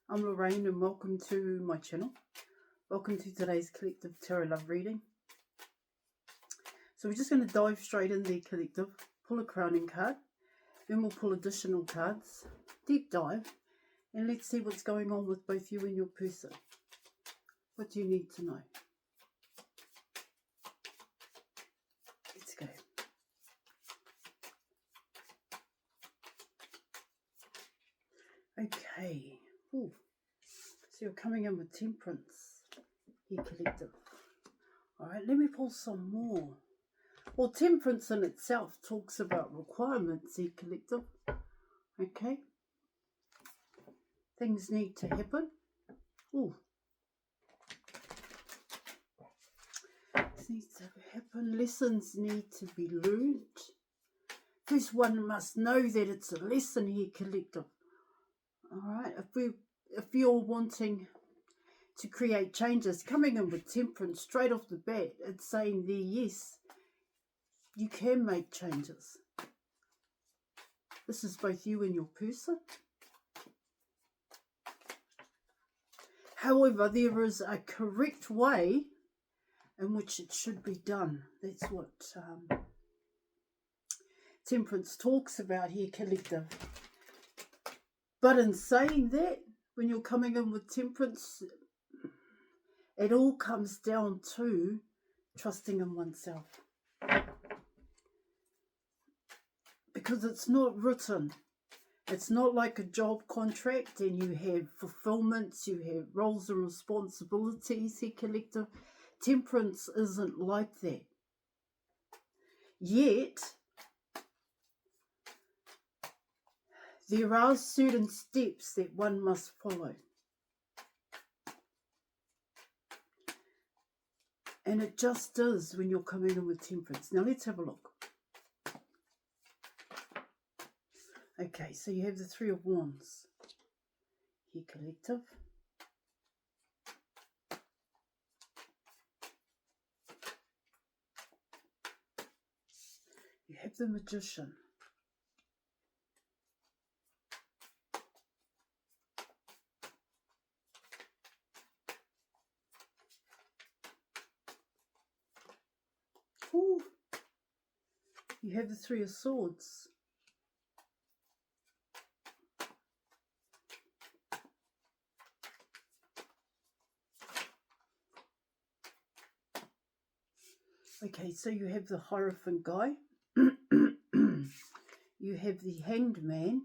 I'm Lorraine and welcome to my channel. Welcome to today's Collective Tarot Love reading. So we're just going to dive straight in the collective, pull a crowning card, then we'll pull additional cards, deep dive, and let's see what's going on with both you and your person. What do you need to know? Let's go. Okay. Ooh. So you're coming in with Temperance, here collective. Alright, let me pull some more. Well, Temperance in itself talks about requirements, here collective. Okay. Things need to happen. Ooh. This needs to happen. Lessons need to be learned. First one must know that it's a lesson, here collective. Alright, if you're wanting to create changes, coming in with Temperance straight off the bat, it's saying there, yes, you can make changes. This is both you and your person. However, there is a correct way in which it should be done. That's what Temperance talks about here, collective. But in saying that, when you're coming in with Temperance, it all comes down to trusting in oneself. Because it's not written. It's not like a job contract and you have fulfillments, you have roles and responsibilities here, collective. Temperance isn't like that. Yet, there are certain steps that one must follow. And it just is when you're coming in with Temperance. Now let's have a look. Okay, so you have the Three of Wands here, collective. You have the Magician. Ooh. You have the Three of Swords. Okay, so you have the Hierophant guy. You have the Hanged Man.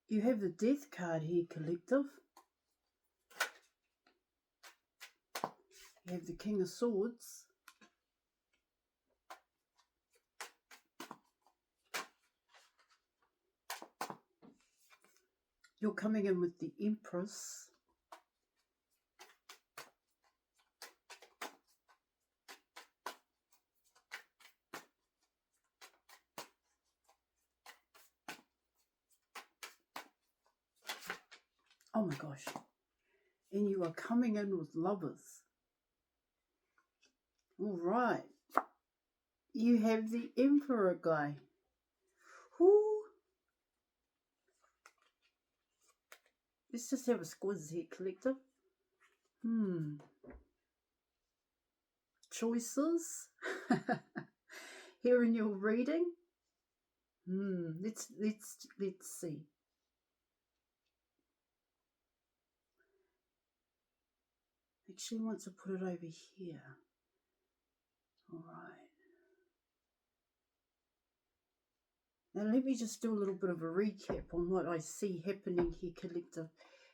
You have the Death card here, collective. You have the King of Swords. You're coming in with the Empress. Oh my gosh. And you are coming in with Lovers. All right. You have the Emperor guy. Whoo. Let's just have a squiz here, collective. Choices here in your reading. Let's see. Actually, once I put it over here. All right. Now let me just do a little bit of a recap on what I see happening here, collective.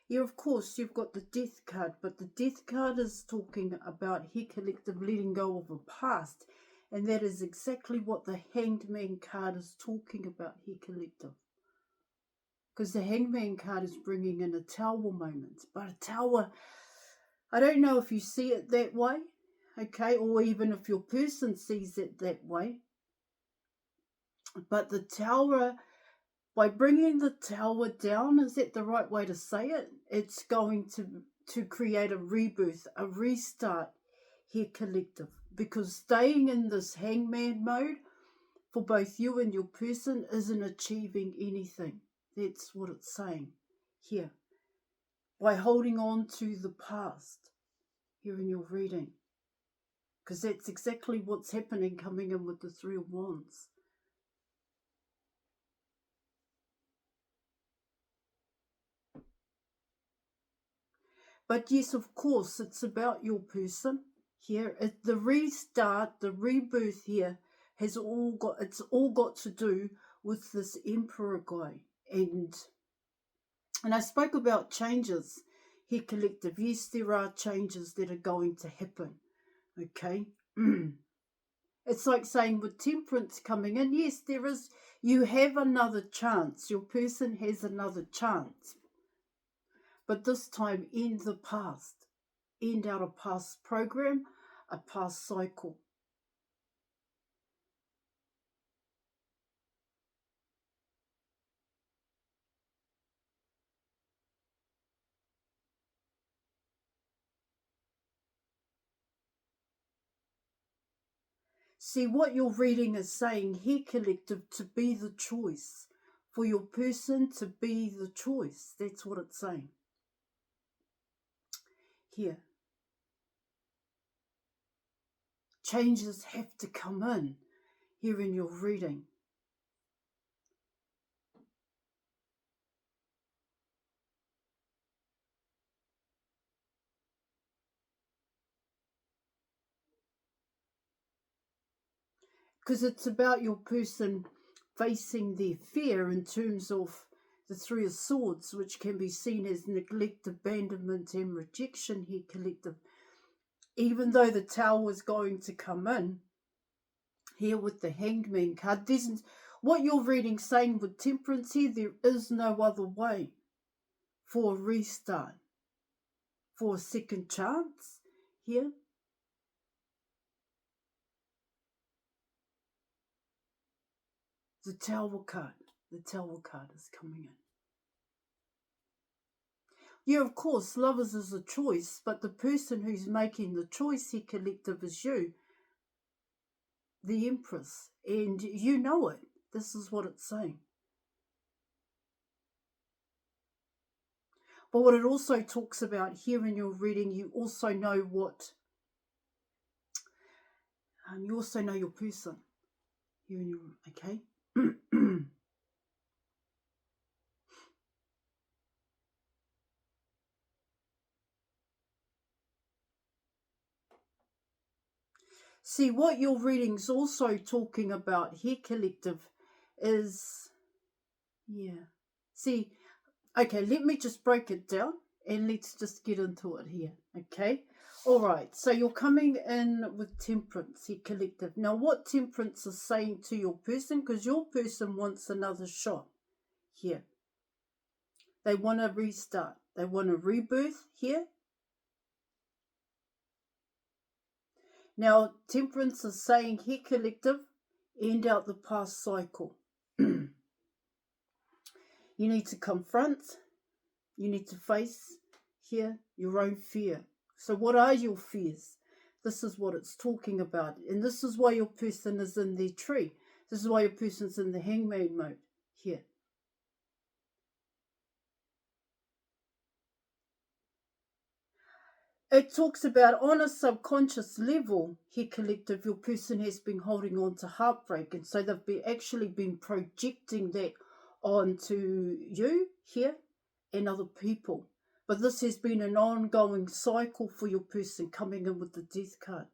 Here, of course, you've got the Death card, but the Death card is talking about here, collective, letting go of a past. And that is exactly what the Hanged Man card is talking about here, collective. Because the Hanged Man card is bringing in a tower moment. But a tower, I don't know if you see it that way, okay, or even if your person sees it that way. But the tower, by bringing the tower down, is that the right way to say it? it's going to create a rebirth, a restart here, collective. Because staying in this hangman mode for both you and your person isn't achieving anything. That's what it's saying here. By holding on to the past here in your reading. Because that's exactly what's happening coming in with the Three of Wands. But yes, of course, it's about your person here. The restart, the rebirth here it's all got to do with this Emperor guy. And I spoke about changes here, collective. Yes, there are changes that are going to happen. Okay. It's like saying with Temperance coming in, yes, there is, you have another chance. Your person has another chance. But this time in the past. End out a past program, a past cycle. See, what your reading is saying here, collective, to be the choice. For your person to be the choice. That's what it's saying. Here. Changes have to come in here in your reading. Because it's about your person facing their fear in terms of the Three of Swords, which can be seen as neglect, abandonment, and rejection here, collective. Even though the Tower is going to come in, here with the Hangman card, what you're reading saying with Temperance here, there is no other way for a restart, for a second chance here. The Tower card is coming in. Yeah, of course, lovers is a choice, but the person who's making the choice here, collective, is you, the Empress, and you know it. This is what it's saying. But what it also talks about here in your reading, you also know what, you also know your person here in your, okay? See, what your reading's also talking about here, collective, is, yeah. See, okay, let me just break it down and let's just get into it here, okay? All right, so you're coming in with Temperance here, collective. Now, what Temperance is saying to your person, because your person wants another shot here. They want to restart. They want a rebirth here. Now, Temperance is saying here, collective, end out the past cycle. You need to confront, you need to face here your own fear. So what are your fears? This is what it's talking about. And this is why your person is in their tree. This is why your person's in the hangman mode here. It talks about on a subconscious level, here, collective, your person has been holding on to heartbreak. And so they've actually been projecting that onto you here and other people. But this has been an ongoing cycle for your person coming in with the Death card.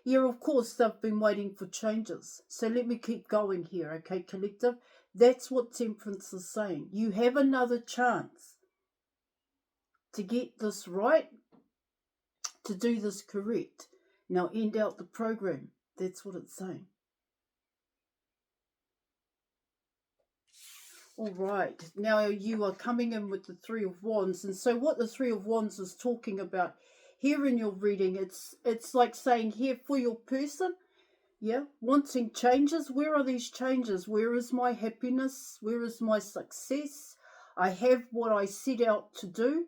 Yeah, of course, they've been waiting for changes. So let me keep going here, okay, collective? That's what Temperance is saying. You have another chance to get this right, to do this correct. Now end out the program. That's what it's saying. All right. Now you are coming in with the Three of Wands. And so what the Three of Wands is talking about here in your reading, it's like saying here for your person, Yeah, wanting changes. Where are these changes? Where is my happiness? Where is my success? I have what I set out to do.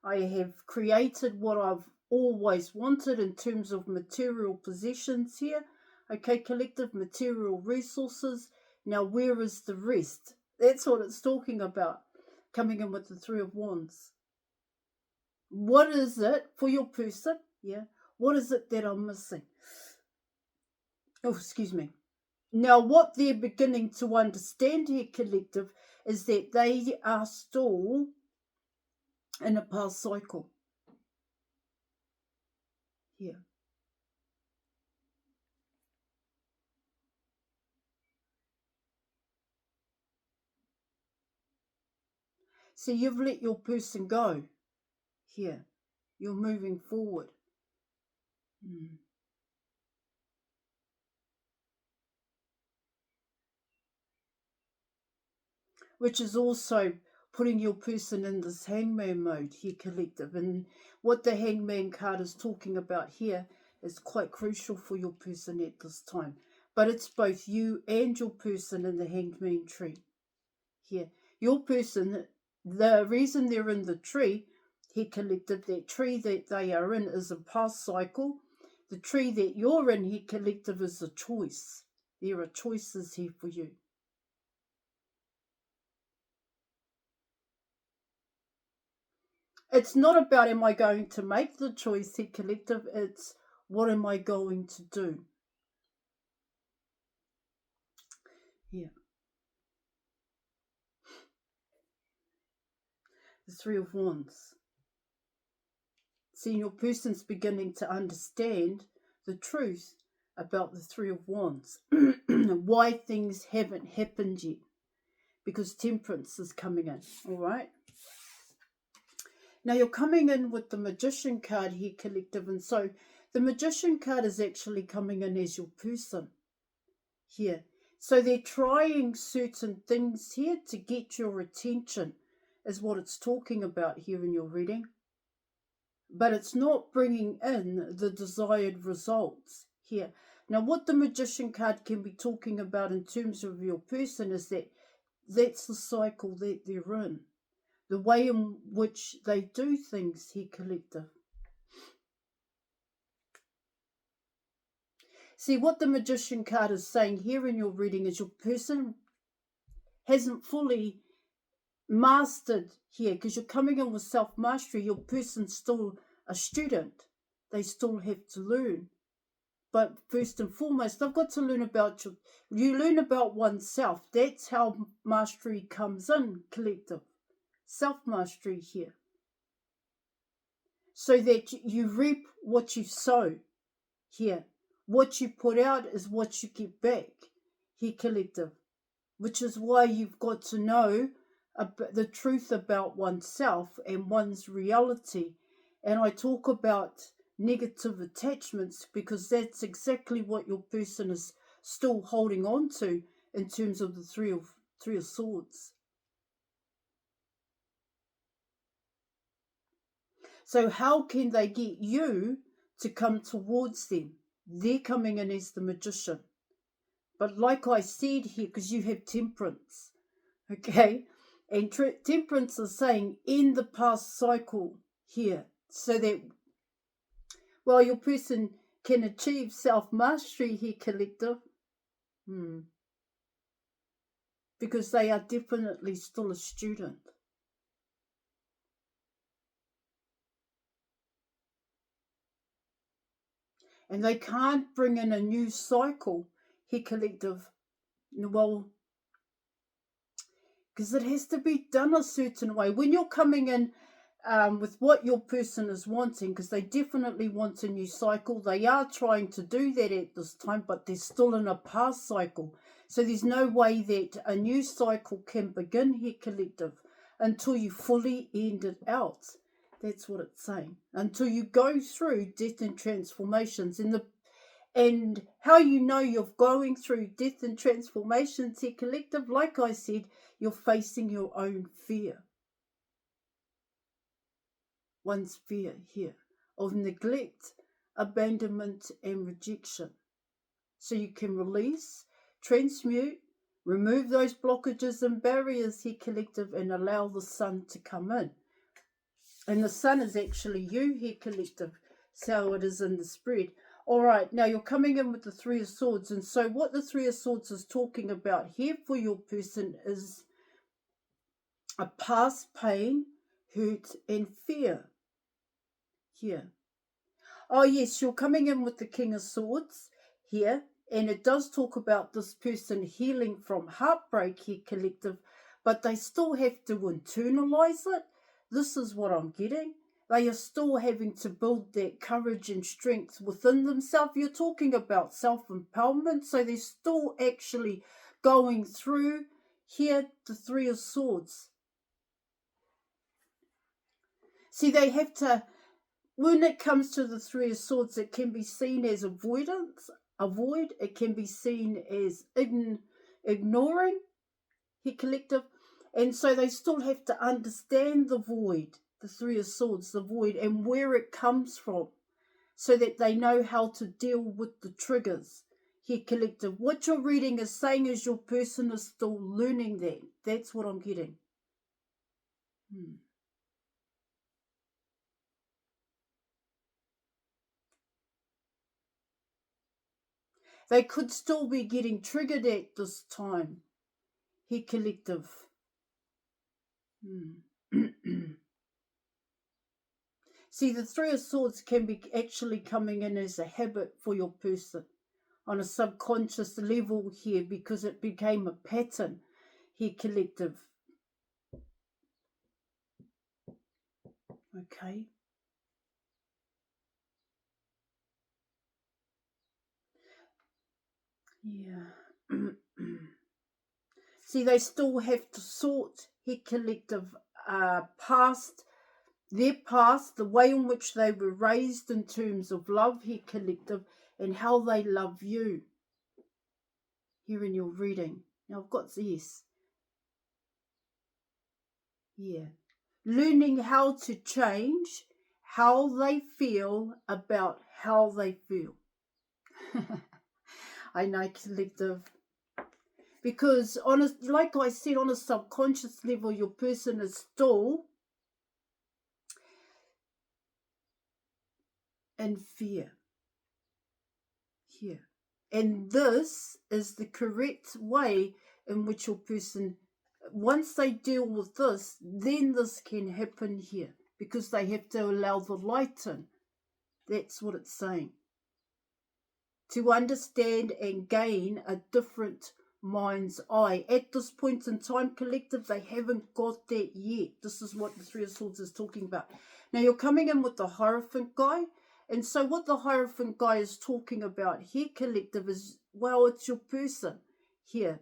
I have created what I've always wanted in terms of material possessions here. Okay, collective material resources. Now, where is the rest? That's what it's talking about, coming in with the Three of Wands. What is it for your person? Yeah. What is it that I'm missing? Oh, excuse me. Now, what they're beginning to understand here, collective, is that they are still in a past cycle here. So you've let your person go here. You're moving forward. Mm. Which is also putting your person in this hangman mode here, collective. And what the hangman card is talking about here is quite crucial for your person at this time. But it's both you and your person in the hangman tree here. Your person, the reason they're in the tree, here, collective, that tree that they are in is a past cycle. The tree that you're in here, collective, is a choice. There are choices here for you. It's not about am I going to make the choice here, collective, it's what am I going to do here. The Three of Wands. See, your person's beginning to understand the truth about the Three of Wands. Why things haven't happened yet. Because Temperance is coming in, all right? Now you're coming in with the Magician card here, collective, and so the Magician card is actually coming in as your person here. So they're trying certain things here to get your attention, is what it's talking about here in your reading. But it's not bringing in the desired results here. Now, what the Magician card can be talking about in terms of your person is that that's the cycle that they're in. The way in which they do things here, collective. See, what the Magician card is saying here in your reading is your person hasn't fully mastered here, because you're coming in with self-mastery. Your person's still a student. They still have to learn. But first and foremost, they've got to learn about you learn about oneself. That's how mastery comes in, collective. Self-mastery here. So that you reap what you sow here. What you put out is what you get back here, collective. Which is why you've got to know the truth about oneself and one's reality. And I talk about negative attachments because that's exactly what your person is still holding on to in terms of the Three of Swords. So how can they get you to come towards them? They're coming in as the Magician. But like I said here, because you have Temperance, okay? And Temperance is saying end the past cycle here so that, well, your person can achieve self-mastery here, collective. Because they are definitely still a student. And they can't bring in a new cycle here, collective. Well, because it has to be done a certain way. When you're coming in with what your person is wanting, because they definitely want a new cycle. They are trying to do that at this time, but they're still in a past cycle. So there's no way that a new cycle can begin here, collective, until you fully end it out. That's what it's saying. Until you go through death and transformations. And how you know you're going through death and transformations here, collective, like I said, you're facing your own fear. One's fear here of neglect, abandonment, and rejection. so you can release, transmute, remove those blockages and barriers here, collective, and allow the sun to come in. And the sun is actually you here, collective. So it is in the spread. All right, now you're coming in with the Three of Swords. And so what the Three of Swords is talking about here for your person is a past pain, hurt, and fear. Here. Oh, yes, you're coming in with the King of Swords here. And it does talk about this person healing from heartbreak here, collective. But they still have to internalize it. This is what I'm getting. They are still having to build that courage and strength within themselves. You're talking about self-empowerment. So they're still actually going through here the Three of Swords. See, they have to, when it comes to the Three of Swords, it can be seen as avoidance, it can be seen as ignoring, here, collective. And so they still have to understand the void, the Three of Swords, the void, and where it comes from, so that they know how to deal with the triggers. Here, collective. What you're reading is saying is your person is still learning that. That's what I'm getting. They could still be getting triggered at this time. Here, collective. See, the Three of Swords can be actually coming in as a habit for your person on a subconscious level here, because it became a pattern here, collective. Okay. Yeah. See, they still have to sort here, collective, past, their past, the way in which they were raised in terms of love here, collective, and how they love you here in your reading. Now I've got this. Yeah. Learning how to change how they feel about how they feel. I know, collective. Because, like I said, on a subconscious level, your person is still in fear. Here. And this is the correct way in which your person, once they deal with this, then this can happen here, because they have to allow the light in. That's what it's saying. To understand and gain a different mind's eye. At this point in time, collective, they haven't got that yet. This is what the Three of Swords is talking about. Now you're coming in with the Hierophant guy. And so what the Hierophant guy is talking about here, collective, is, well, it's your person here.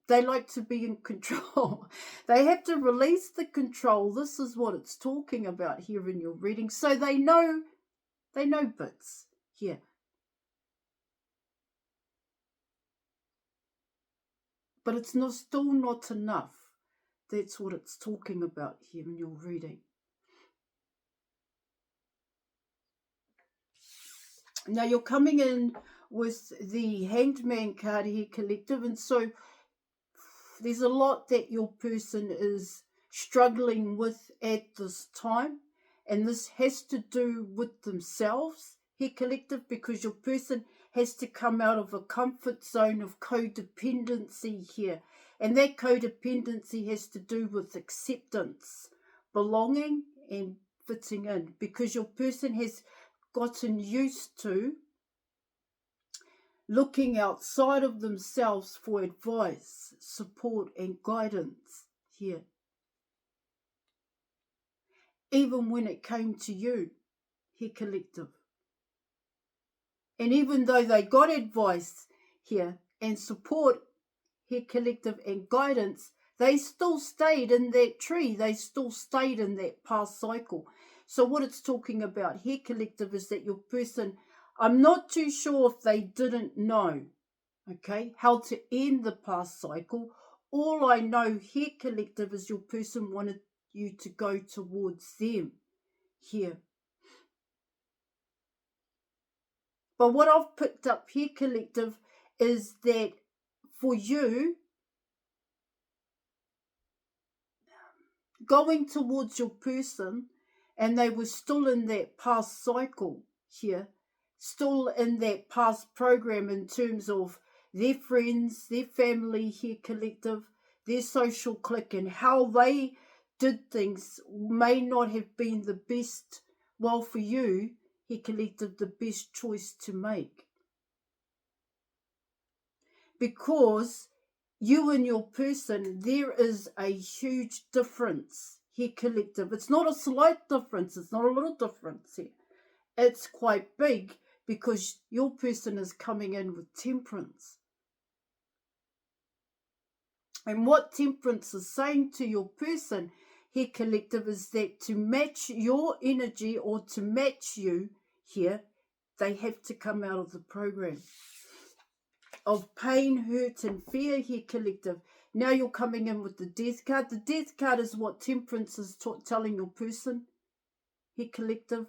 They like to be in control. They have to release the control. This is what it's talking about here in your reading. So they know bits here. But it's still not enough. That's what it's talking about here in your reading. Now you're coming in with the Hanged Man card here, collective, and so there's a lot that your person is struggling with at this time, and this has to do with themselves here, collective, because your person has to come out of a comfort zone of codependency here, and that codependency has to do with acceptance, belonging, and fitting in, because your person has gotten used to looking outside of themselves for advice, support, and guidance here. Even when it came to you, here, collective. And even though they got advice here and support here, collective, and guidance, they still stayed in that tree. They still stayed in that past cycle. So what it's talking about here, collective, is that your person, I'm not too sure if they didn't know, okay, how to end the past cycle. All I know here, collective, is your person wanted you to go towards them here. But what I've picked up here, collective, is that for you, going towards your person, and they were still in that past cycle here, still in that past program in terms of their friends, their family here, collective, their social clique, and how they did things may not have been the best, well, for you, here, collective, the best choice to make. Because you and your person, there is a huge difference here, collective. It's not a slight difference. It's not a little difference here. It's quite big because your person is coming in with temperance. And what temperance is saying to your person here, collective, is that to match your energy or to match you here, they have to come out of the program of pain, hurt, and fear here, collective. Now you're coming in with the death card. The death card is what temperance is telling your person here, collective.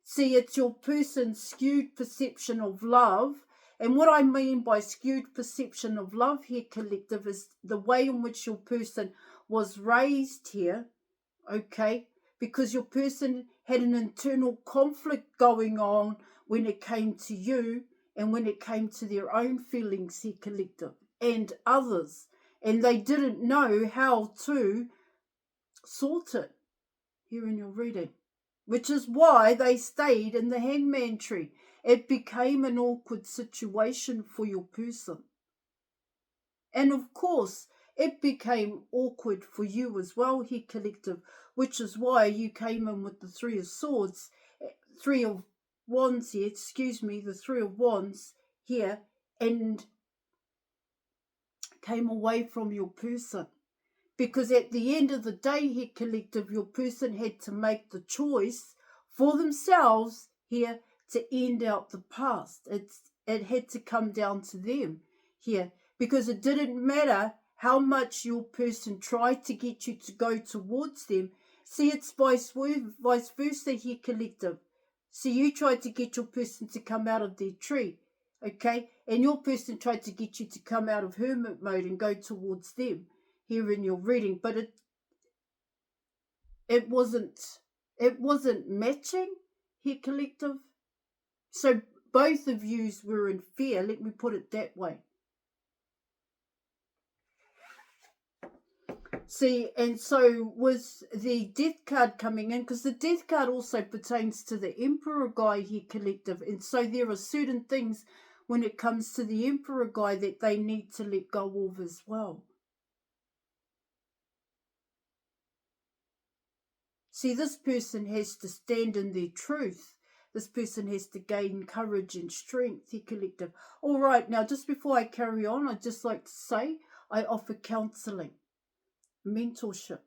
See, it's your person's skewed perception of love. And what I mean by skewed perception of love here, collective, is the way in which your person was raised here, okay? Because your person had an internal conflict going on when it came to you and when it came to their own feelings here, collective, and others. And they didn't know how to sort it here in your reading, which is why they stayed in the hangman tree. It became an awkward situation for your person. And of course, it became awkward for you as well here, collective, which is why you came in with the Three of Swords, Three of Wands here, the Three of Wands here, and came away from your person. Because at the end of the day here, collective, your person had to make the choice for themselves here to end out the past. It had to come down to them here, because it didn't matter how much your person tried to get you to go towards them. See, it's vice versa here, collective. So you tried to get your person to come out of their tree, okay? And your person tried to get you to come out of hermit mode and go towards them here in your reading. But it wasn't matching here, collective. So both of yous were in fear, let me put it that way. See, and so with the death card coming in, because the death card also pertains to the emperor guy here, collective, and so there are certain things when it comes to the emperor guy that they need to let go of as well. See, this person has to stand in their truth. This person has to gain courage and strength here, collective. All right, now just before I carry on, I'd just like to say I offer counselling, mentorship,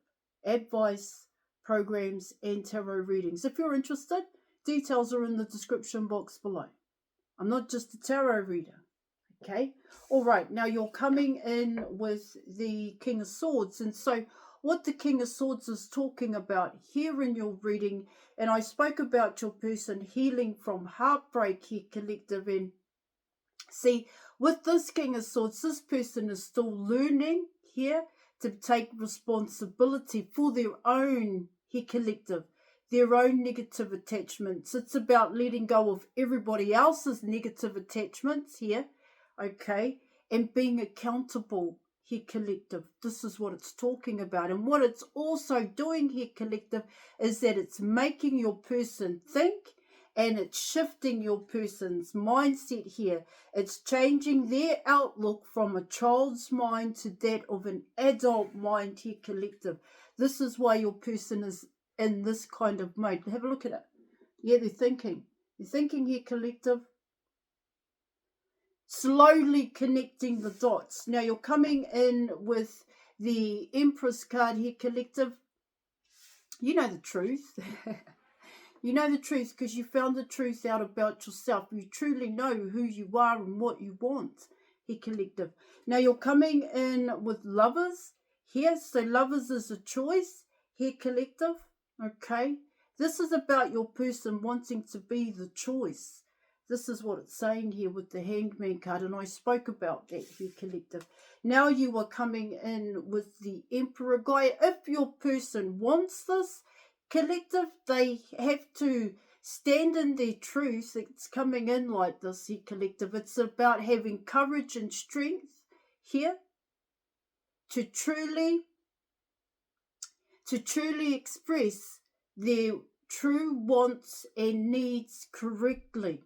advice, programs, and tarot readings. If you're interested, details are in the description box below. I'm not just a tarot reader, okay? All right, now you're coming in with the King of Swords, and so what the King of Swords is talking about here in your reading, and I spoke about your person healing from heartbreak here, collective, and see, with this King of Swords, this person is still learning here to take responsibility for their own here, collective, their own negative attachments. It's about letting go of everybody else's negative attachments here, okay, and being accountable here, collective. This is what it's talking about. And what it's also doing here, collective, is that it's making your person think, and it's shifting your person's mindset here. It's changing their outlook from a child's mind to that of an adult mind here, collective. This is why your person is in this kind of mode. Have a look at it. Yeah, they're thinking. They're thinking here, collective. Slowly connecting the dots. Now you're coming in with the Empress card here, collective. You know the truth. You know the truth because you found the truth out about yourself. You truly know who you are and what you want here, collective. Now you're coming in with Lovers here. So Lovers is a choice here, collective. Okay. This is about your person wanting to be the choice. This is what it's saying here with the Hangman card, and I spoke about that here, collective. Now you are coming in with the Emperor guy. If your person wants this, collective, they have to stand in their truth. It's coming in like this here, collective. It's about having courage and strength here to truly express their true wants and needs correctly.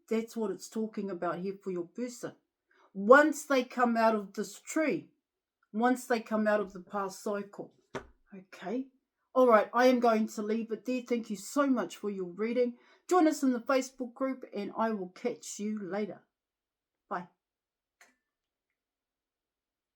That's what it's talking about here for your person. Once they come out of this tree, once they come out of the past cycle. Okay. All right, I am going to leave it there. Thank you so much for your reading. Join us in the Facebook group, and I will catch you later.